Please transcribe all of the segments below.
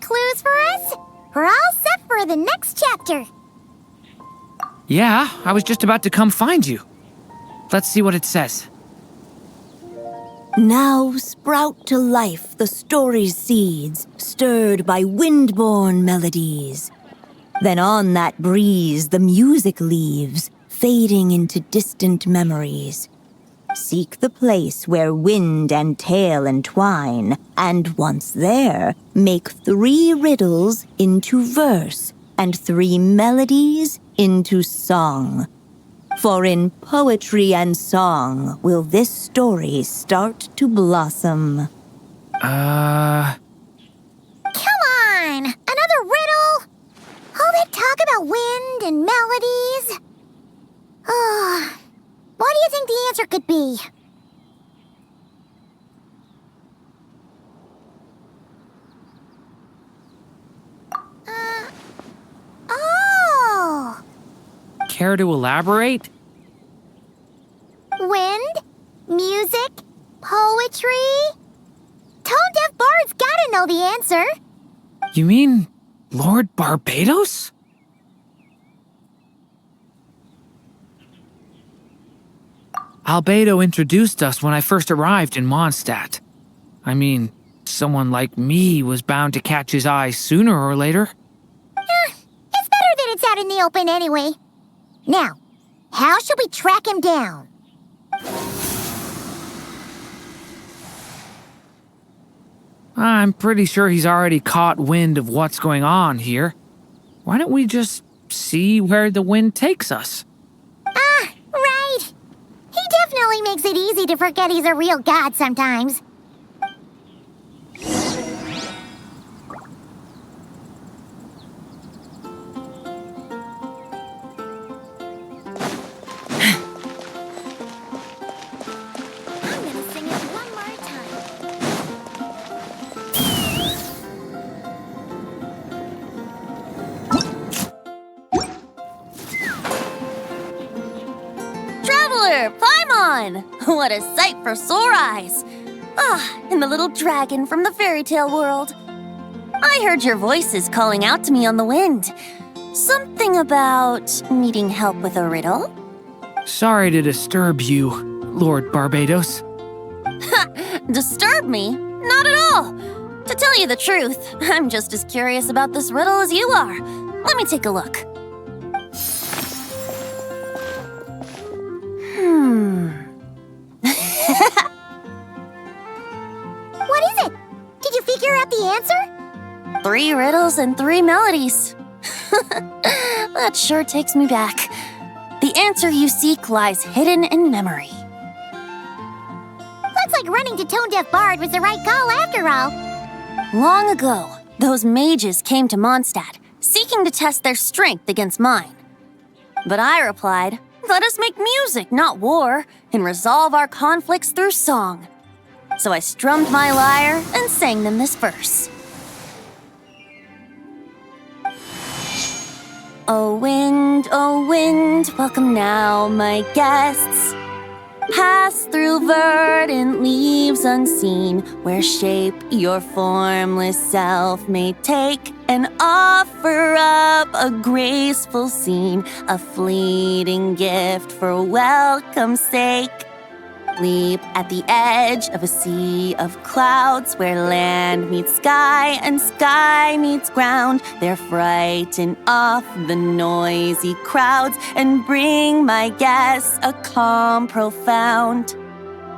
Clues for us? We're all set for the next chapter. Yeah, I was just about to come find you. Let's see what it says. Now sprout to life the story's seeds, stirred by wind-born melodies. Then on that breeze the music leaves, fading into distant memories. Seek the place where wind and tale entwine, and once there, make 3 riddles into verse, and 3 melodies into song. For in poetry and song will this story start to blossom. Come on! Another riddle? All that talk about wind and melodies? What do you think the answer could be? Oh! Care to elaborate? Wind? Music? Poetry? Tone-deaf bards gotta know the answer. You mean Lord Barbados? Albedo introduced us when I first arrived in Mondstadt. I mean, someone like me was bound to catch his eye sooner or later. It's better that it's out in the open anyway. Now, how should we track him down? I'm pretty sure he's already caught wind of what's going on here. Why don't we just see where the wind takes us? Right. He definitely makes it easy to forget he's a real god sometimes. I'm gonna sing it one more time. Traveler, Paimon! What a sight for sore eyes! And the little dragon from the fairy tale world. I heard your voices calling out to me on the wind. Something about needing help with a riddle? Sorry to disturb you, Lord Barbados. Disturb me? Not at all! To tell you the truth, I'm just as curious about this riddle as you are. Let me take a look. What is it? Did you figure out the answer? 3 riddles and 3 melodies. That sure takes me back. The answer you seek lies hidden in memory. Looks like running to Tone-Deaf Bard was the right call after all. Long ago, those mages came to Mondstadt, seeking to test their strength against mine. But I replied, let us make music, not war, and resolve our conflicts through song. So I strummed my lyre and sang them this verse. O wind, welcome now, my guests. Pass through verdant leaves unseen, where shape your formless self may take, and offer up a graceful scene, a fleeting gift for welcome's sake. Leap at the edge of a sea of clouds, where land meets sky and sky meets ground. There frighten off the noisy crowds and bring my guests a calm profound.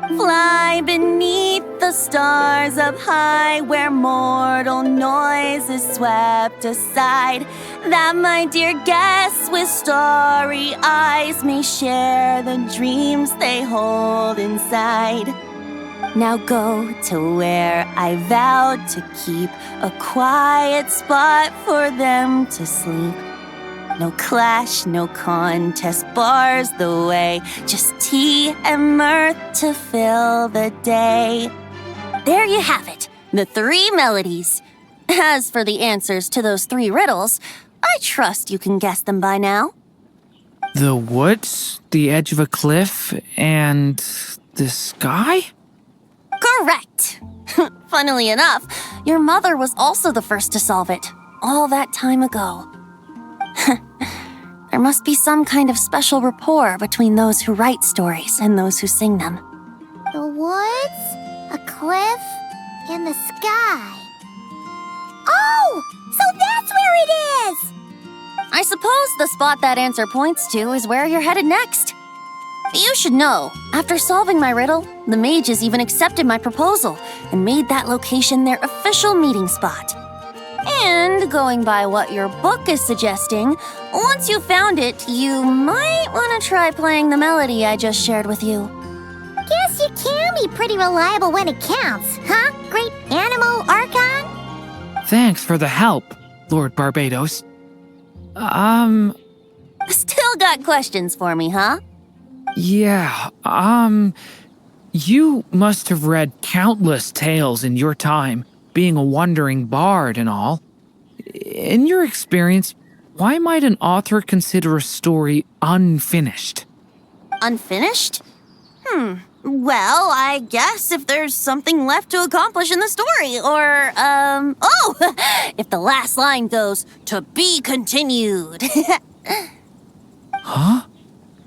Fly beneath the stars up high, where mortal noise is swept aside, that my dear guests with starry eyes may share the dreams they hold inside. Now go to where I vowed to keep a quiet spot for them to sleep. No clash, no contest bars the way. Just tea and mirth to fill the day. There you have it, the 3 melodies. As for the answers to those 3 riddles, I trust you can guess them by now. The woods, the edge of a cliff, and the sky? Correct! Funnily enough, your mother was also the first to solve it, all that time ago. There must be some kind of special rapport between those who write stories and those who sing them. The woods, a cliff, and the sky. Oh, so that's where it is! I suppose the spot that answer points to is where you're headed next. You should know, after solving my riddle, the mages even accepted my proposal and made that location their official meeting spot. And going by what your book is suggesting, once you found it, you might want to try playing the melody I just shared with you. Guess you can be pretty reliable when it counts, huh, Great Animal Archon? Thanks for the help, Lord Barbados. Still got questions for me, huh? Yeah, you must have read countless tales in your time, being a wandering bard and all. In your experience, why might an author consider a story unfinished? Unfinished? Well, I guess if there's something left to accomplish in the story, or, if the last line goes, "To be continued." Huh?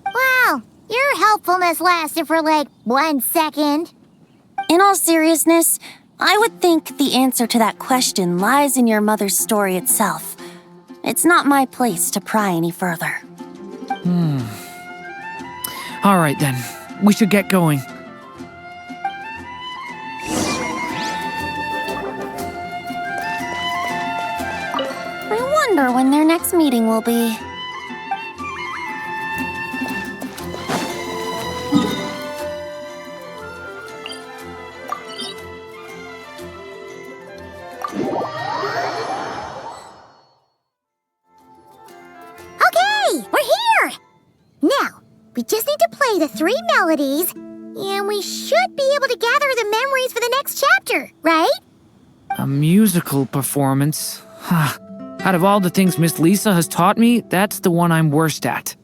Wow, your helpfulness lasted for like 1 second. In all seriousness, I would think the answer to that question lies in your mother's story itself. It's not my place to pry any further. All right then, we should get going. I wonder when their next meeting will be. Okay, we're here! Now, we just need to play the 3 melodies, and we should be able to gather the memories for the next chapter, right? A musical performance? Huh. Out of all the things Miss Lisa has taught me, that's the one I'm worst at.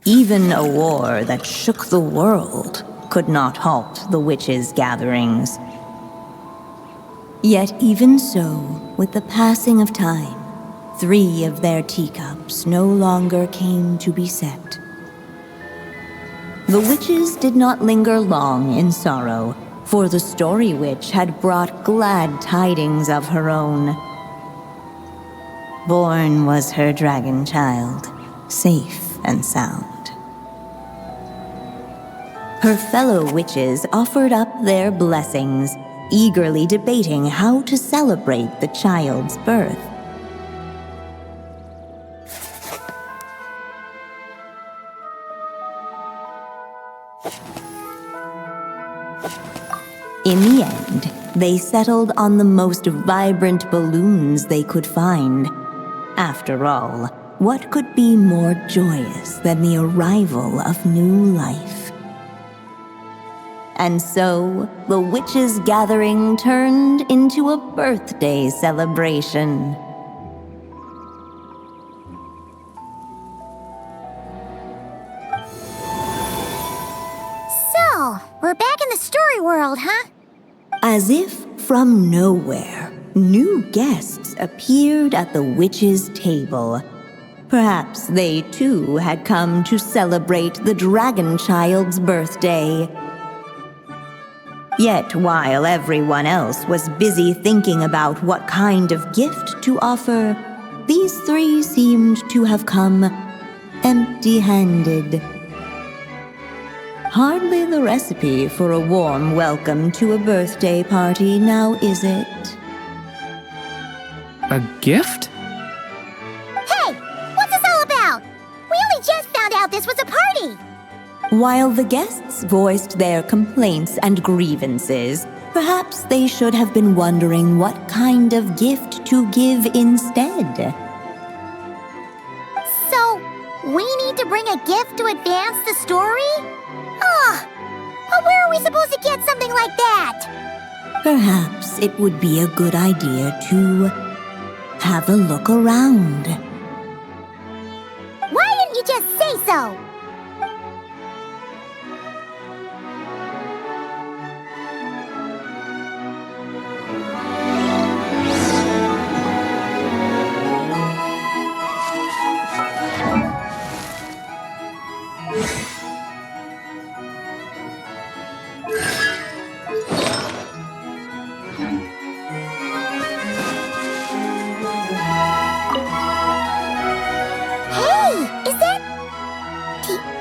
Even a war that shook the world could not halt the witches' gatherings. Yet even so, with the passing of time, 3 of their teacups no longer came to be set. The witches did not linger long in sorrow, for the story witch had brought glad tidings of her own. Born was her dragon child, safe and sound. Her fellow witches offered up their blessings, eagerly debating how to celebrate the child's birth. In the end, end, they settled on the most vibrant balloons they could find. After all, what could be more joyous than the arrival of new life? And so, the witches' gathering turned into a birthday celebration. So, we're back in the story world, huh? As if from nowhere, new guests appeared at the witches' table. Perhaps they too had come to celebrate the dragon child's birthday. Yet while everyone else was busy thinking about what kind of gift to offer, these three seemed to have come empty-handed. Hardly the recipe for a warm welcome to a birthday party, now is it? A gift? Hey, what's this all about? We only just found out this was a party. While the guests voiced their complaints and grievances, perhaps they should have been wondering what kind of gift to give instead. So, we need to bring a gift to advance the story? But where are we supposed to get something like that? Perhaps it would be a good idea to have a look around. Why didn't you just say so?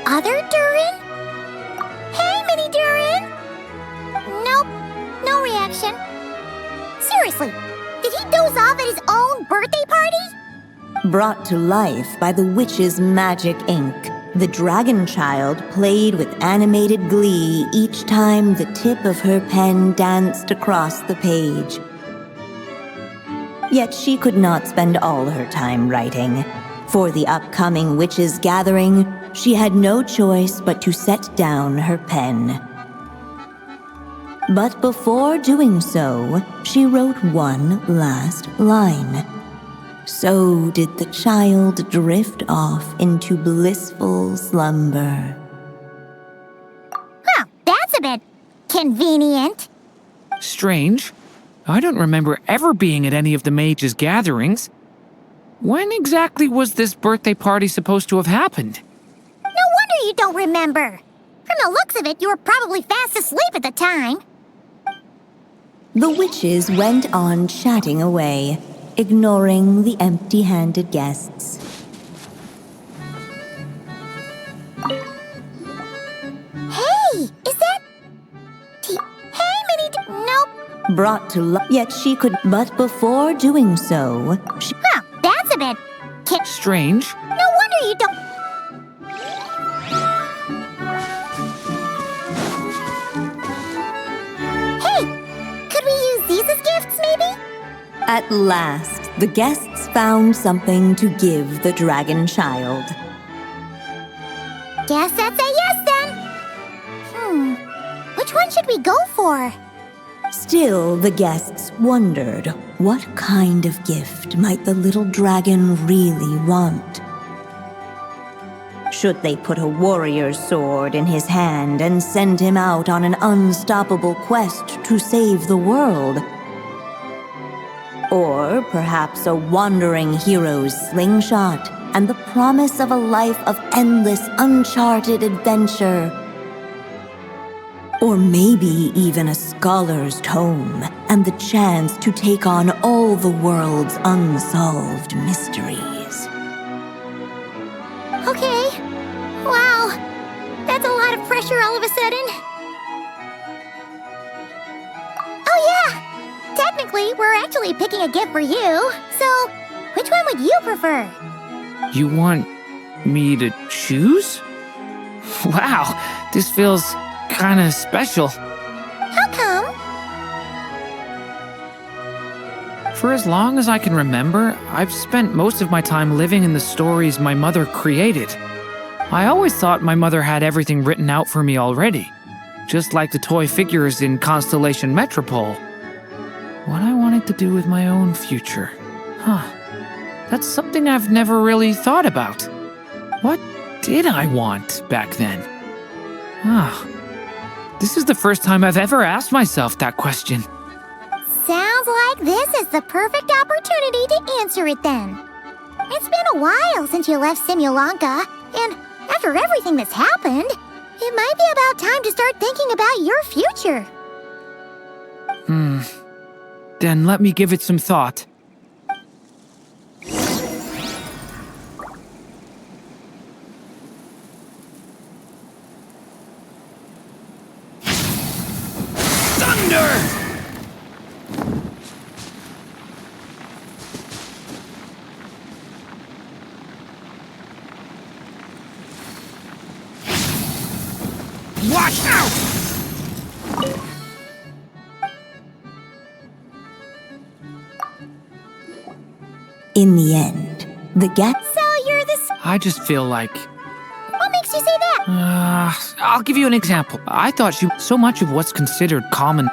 Other Durin? Hey, Mini Durin! Nope, no reaction. Seriously, did he doze off at his own birthday party? Brought to life by the witch's magic ink, the dragon child played with animated glee each time the tip of her pen danced across the page. Yet she could not spend all her time writing. For the upcoming witches' gathering, she had no choice but to set down her pen. But before doing so, she wrote one last line. So did the child drift off into blissful slumber. Huh, that's a bit convenient. Strange. I don't remember ever being at any of the mages' gatherings. When exactly was this birthday party supposed to have happened? No wonder you don't remember. From the looks of it, you were probably fast asleep at the time. The witches went on chatting away, ignoring the empty-handed guests. Hey, is that... Hey, Nope. Brought to life, yet she could, but before doing so, she... Huh, that's a bit... Strange. No wonder you don't... Hey, could we use these as gifts, maybe? At last, the guests found something to give the dragon child. Guess that's a yes, then. Which one should we go for? Still, the guests wondered, what kind of gift might the little dragon really want? Should they put a warrior's sword in his hand and send him out on an unstoppable quest to save the world? Or perhaps a wandering hero's slingshot and the promise of a life of endless, uncharted adventure? Or maybe even a scholar's tome and the chance to take on all the world's unsolved mysteries. Okay. Wow. That's a lot of pressure all of a sudden. Oh yeah. Technically, we're actually picking a gift for you. So, which one would you prefer? You want me to choose? Wow, this feels kinda special. How come? For as long as I can remember, I've spent most of my time living in the stories my mother created. I always thought my mother had everything written out for me already, just like the toy figures in Constellation Metropole. What I wanted to do with my own future. That's something I've never really thought about. What did I want back then? This is the first time I've ever asked myself that question. Sounds like this is the perfect opportunity to answer it then. It's been a while since you left Simulanka, and after everything that's happened, it might be about time to start thinking about your future. Then let me give it some thought. Thunder! Watch out! In the end, the guests. So you're this. I just feel like... What makes you say that? I'll give you an example. I thought so much of what's considered common...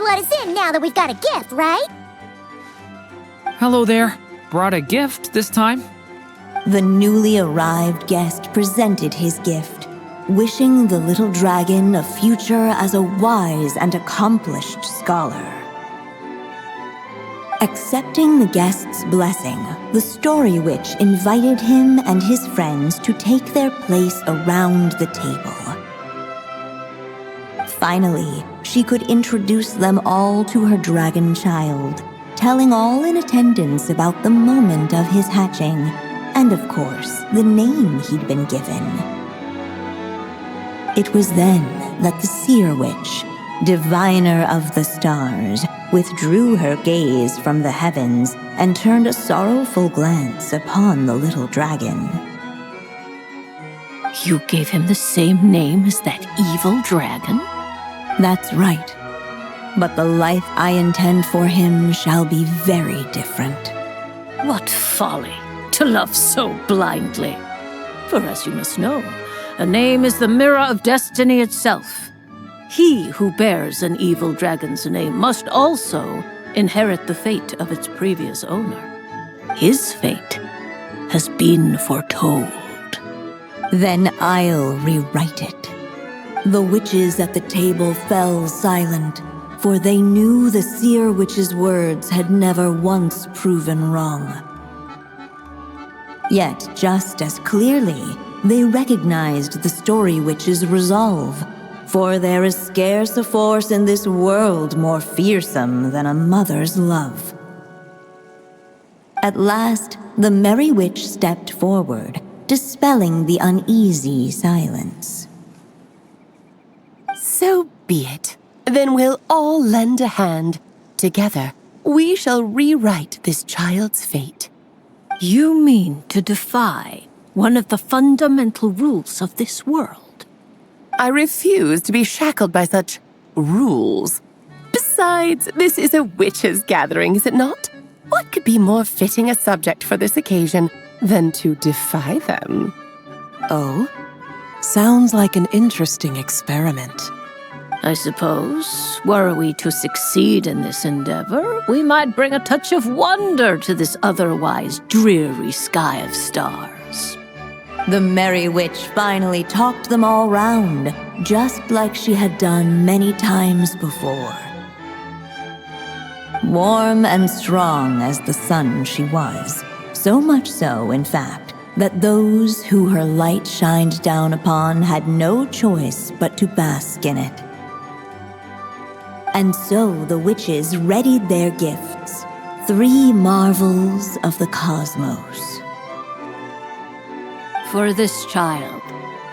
Let us in now that we've got a gift, right? Hello there. Brought a gift this time? The newly arrived guest presented his gift, wishing the little dragon a future as a wise and accomplished scholar. Accepting the guest's blessing, the Story Witch invited him and his friends to take their place around the table. Finally, she could introduce them all to her dragon child, telling all in attendance about the moment of his hatching, and of course, the name he'd been given. It was then that the Seer Witch, diviner of the stars, withdrew her gaze from the heavens and turned a sorrowful glance upon the little dragon. You gave him the same name as that evil dragon? That's right. But the life I intend for him shall be very different. What folly to love so blindly. For as you must know, a name is the mirror of destiny itself. He who bears an evil dragon's name must also inherit the fate of its previous owner. His fate has been foretold. Then I'll rewrite it. The witches at the table fell silent, for they knew the Seer Witch's words had never once proven wrong. Yet, just as clearly, they recognized the Story Witch's resolve, for there is scarce a force in this world more fearsome than a mother's love. At last, the Merry Witch stepped forward, dispelling the uneasy silence. So be it. Then we'll all lend a hand. Together, we shall rewrite this child's fate. You mean to defy one of the fundamental rules of this world? I refuse to be shackled by such rules. Besides, this is a witches' gathering, is it not? What could be more fitting a subject for this occasion than to defy them? Oh? Sounds like an interesting experiment. I suppose, were we to succeed in this endeavor, we might bring a touch of wonder to this otherwise dreary sky of stars. The Merry Witch finally talked them all round, just like she had done many times before. Warm and strong as the sun she was, so much so, in fact, that those who her light shined down upon had no choice but to bask in it. And so the witches readied their gifts, 3 marvels of the cosmos. For this child,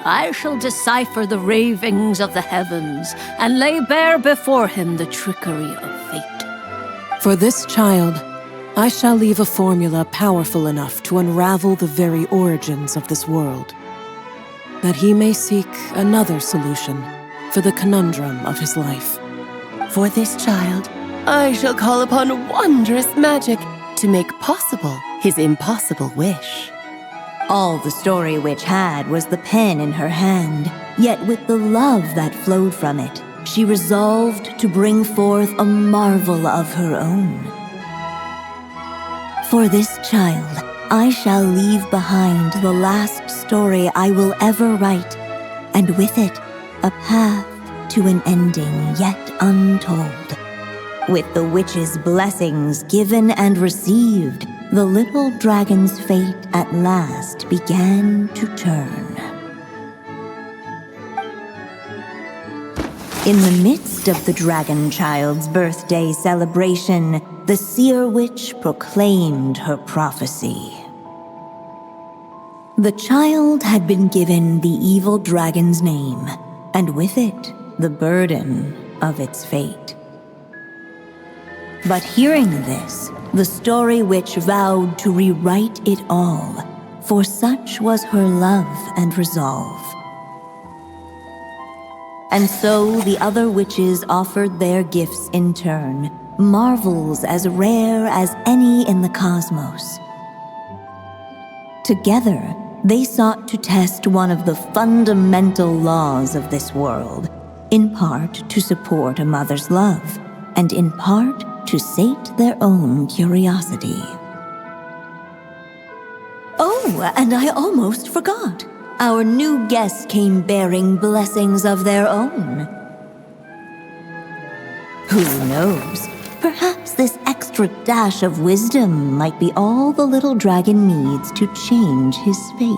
I shall decipher the ravings of the heavens and lay bare before him the trickery of fate. For this child, I shall leave a formula powerful enough to unravel the very origins of this world, that he may seek another solution for the conundrum of his life. For this child, I shall call upon wondrous magic to make possible his impossible wish. All the Story Witch had was the pen in her hand, yet with the love that flowed from it, she resolved to bring forth a marvel of her own. For this child, I shall leave behind the last story I will ever write, and with it, a path to an ending yet untold. With the witch's blessings given and received, the little dragon's fate at last began to turn. In the midst of the dragon child's birthday celebration, the seer witch proclaimed her prophecy. The child had been given the evil dragon's name, and with it, the burden of its fate. But hearing this, the Story Witch vowed to rewrite it all, for such was her love and resolve. And so the other witches offered their gifts in turn, marvels as rare as any in the cosmos. Together, they sought to test one of the fundamental laws of this world, in part to support a mother's love, and in part to sate their own curiosity. Oh, and I almost forgot. Our new guests came bearing blessings of their own. Who knows? Perhaps this extra dash of wisdom might be all the little dragon needs to change his fate.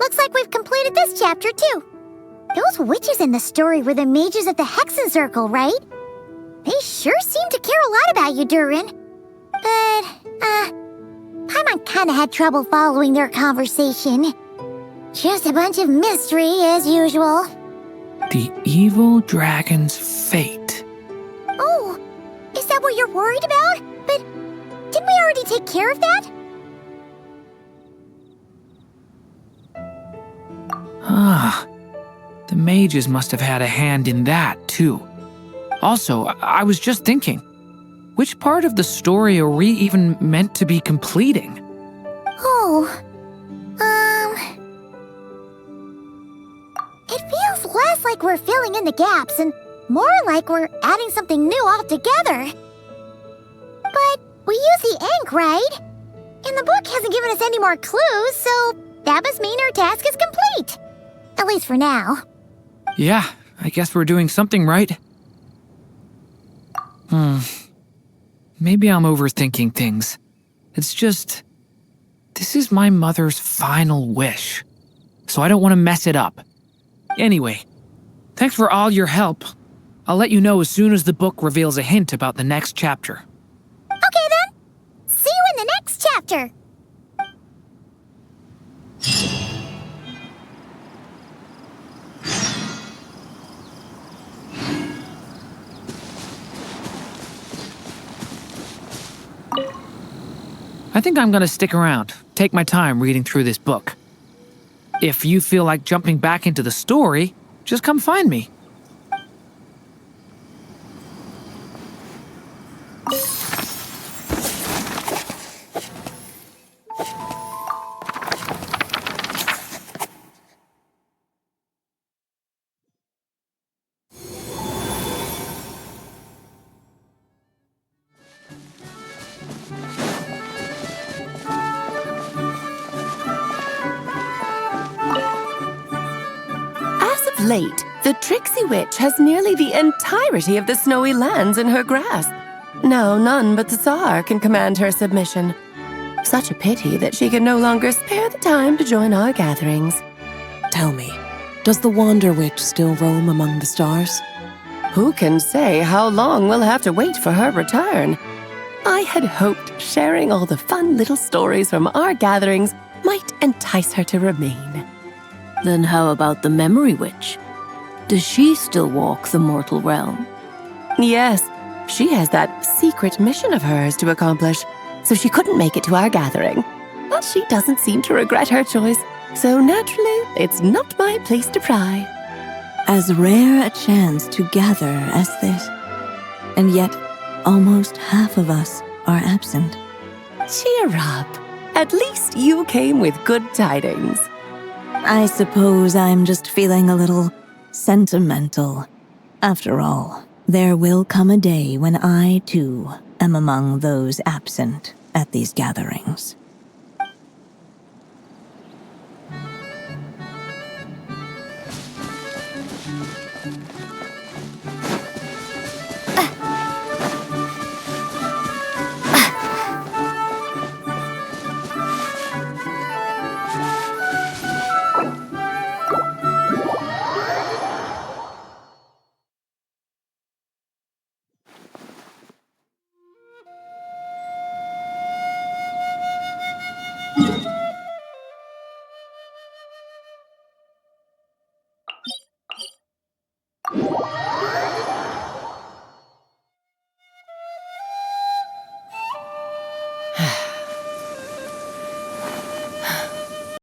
Looks like we've completed this chapter, too. Those witches in the story were the mages of the Hexen Circle, right? They sure seem to care a lot about you, Durin. But, Paimon kinda had trouble following their conversation. Just a bunch of mystery, as usual. The evil dragon's fate. Oh, is that what you're worried about? But didn't we already take care of that? Ah, the mages must have had a hand in that, too. Also, I was just thinking, which part of the story are we even meant to be completing? Oh, it feels less like we're filling in the gaps and more like we're adding something new altogether. But we use the ink, right? And the book hasn't given us any more clues, so that must mean our task is complete. At least for now. Yeah, I guess we're doing something right. Maybe I'm overthinking things. It's just, this is my mother's final wish, so I don't want to mess it up. Anyway, thanks for all your help. I'll let you know as soon as the book reveals a hint about the next chapter. Okay then. See you in the next chapter. I think I'm gonna stick around, take my time reading through this book. If you feel like jumping back into the story, just come find me. Late, the tricksy witch has nearly the entirety of the snowy lands in her grasp. No, none but the Tsar can command her submission. Such a pity that she can no longer spare the time to join our gatherings. Tell me, does the Wander Witch still roam among the stars? Who can say how long we'll have to wait for her return? I had hoped sharing all the fun little stories from our gatherings might entice her to remain. Then how about the Memory Witch? Does she still walk the mortal realm? Yes, she has that secret mission of hers to accomplish, so she couldn't make it to our gathering. But she doesn't seem to regret her choice, so naturally, it's not my place to pry. As rare a chance to gather as this. And yet, almost half of us are absent. Cheer up. At least you came with good tidings. I suppose I'm just feeling a little sentimental. After all, there will come a day when I, too, am among those absent at these gatherings.